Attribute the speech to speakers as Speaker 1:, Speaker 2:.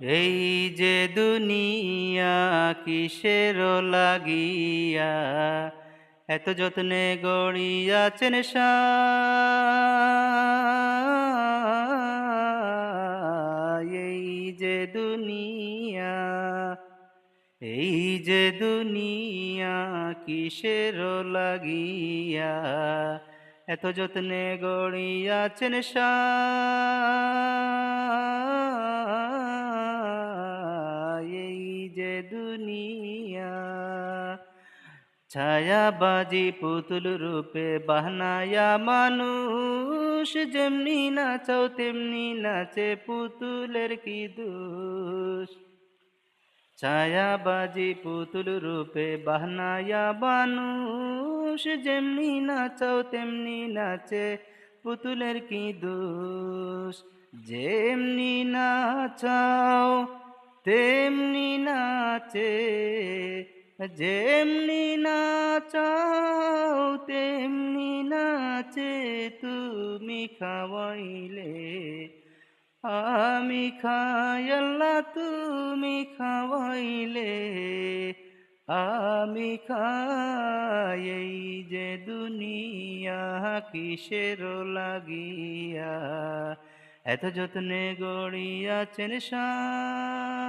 Speaker 1: এই যে দুনিয়া কিসের লাগিয়া এত যত্নে গড়িয়াছেন সায়। এই যে দুনিয়া, এই যে দুনিয়া কিসের লাগিয়া এত যত্নে গড়িয়াছেন সায়। এই যে দুনিয়া ছায়াবাজি পুতুল রূপে বাহনায়া মানুষ, যেমনি নাচাও তেমনি নাচে পুতুলের কি দোষ। ছায়াবাজি পুতুল রূপে বাহনায়া মানুষ, যেমনি নাচাও তেমনি নাচে পুতুলের কি দোষ। যেমনি নাচাও তেমনি নাচে, যেমনি নাচাও তেমনি নাচে, তুমি খাওয়াইলে আমি খাই আল্লাহ, তুমি খাওয়াইলে আমি খাই। এই যে দুনিয়া কিসের লাগিয়া এত যত্নে গড়িয়াছেন সায়।